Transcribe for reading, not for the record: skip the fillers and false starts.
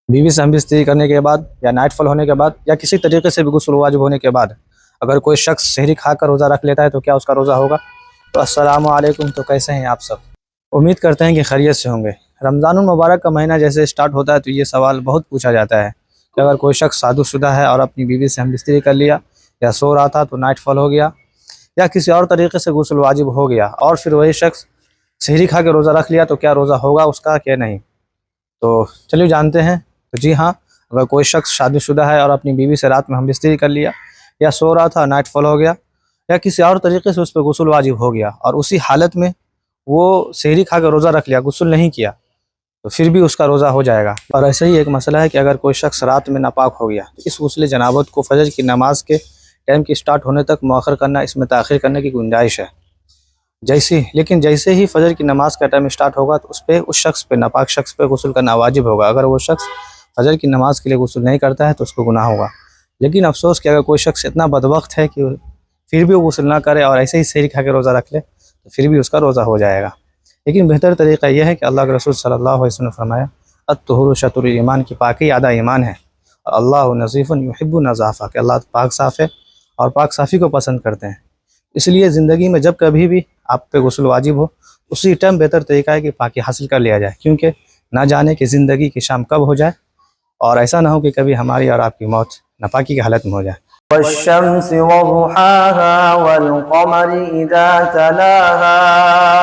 बीवी से हम बिस्तरी करने के बाद या नाइट फॉल होने के बाद या किसी तरीके से भी गुस्ल वाजिब होने के बाद अगर कोई शख्स सहरी खा कर रोज़ा रख लेता है तो क्या उसका रोज़ा होगा? तो अस्सलामु अलैकुम, तो कैसे हैं आप सब? उम्मीद करते हैं कि खैरियत से होंगे। रमज़ानुल मुबारक का महीना जैसे स्टार्ट होता है तो ये सवाल बहुत पूछा जाता है कि अगर कोई शख्स शादीशुदा है और अपनी बीवी से हम बिस्तरी कर लिया या सो रहा था तो नाइट फॉल हो गया या किसी और तरीके से गुस्ल वाजिब हो गया और फिर वही शख्स सहरी खा के रोज़ा रख लिया तो क्या रोज़ा होगा उसका क्या नहीं? तो चलिए जानते हैं। तो जी हाँ, अगर कोई शख्स शादीशुदा है और अपनी बीवी से रात में हम बिस्तरी कर लिया या सो रहा था नाइट फॉल हो गया या किसी और तरीके से उस पर गुस्ल वाजिब हो गया और उसी हालत में वो सहरी खा कर रोज़ा रख लिया, गुस्ल नहीं किया, तो फिर भी उसका रोज़ा हो जाएगा। और ऐसे ही एक मसला है कि अगर कोई शख्स रात में नापाक हो गया तो इस गुस्ल जनाबत को फजर की नमाज के टाइम की स्टार्ट होने तक मौखर करना, इसमें ताख़ीर करने की गुंजाइश है। जैसे ही फजर की नमाज का टाइम स्टार्ट होगा तो उस शख्स पे, नापाक शख्स पे गुस्ल करना वाजिब होगा। अगर वो शख्स फजर की नमाज के लिए गुस्ल नहीं करता है तो उसको गुनाह होगा। लेकिन अफसोस कि अगर कोई शख्स इतना बदबख्त है कि फिर भी वो गुस्ल ना करे और ऐसे ही सहरी खा के रोज़ा रख ले तो फिर भी उसका रोज़ा हो जाएगा। लेकिन बेहतर तरीक़ा यह है कि अल्लाह के रसूल सल्लल्लाहु अलैहि वसल्लम ने फरमाया, अत्तहुरु शतरुल ईमान, की पाकी आधा ईमान है और अल्लाह नज़ीफ़ुन युहिब्बु नज़ाफ़ा, कि अल्लाह पाक साफ़ है और पाक साफ़ी को पसंद करते हैं। इसलिए ज़िंदगी में जब कभी भी आप पे गुस्ल वाजिब हो उसी टाइम बेहतर तरीका है कि पाकी हासिल कर लिया जाए, क्योंकि ना जाने कि ज़िंदगी की शाम कब हो जाए और ऐसा ना हो कि कभी हमारी और आपकी मौत नापाकी की हालत में हो जाए। والشمس وضحاها والقمر إذا تلاها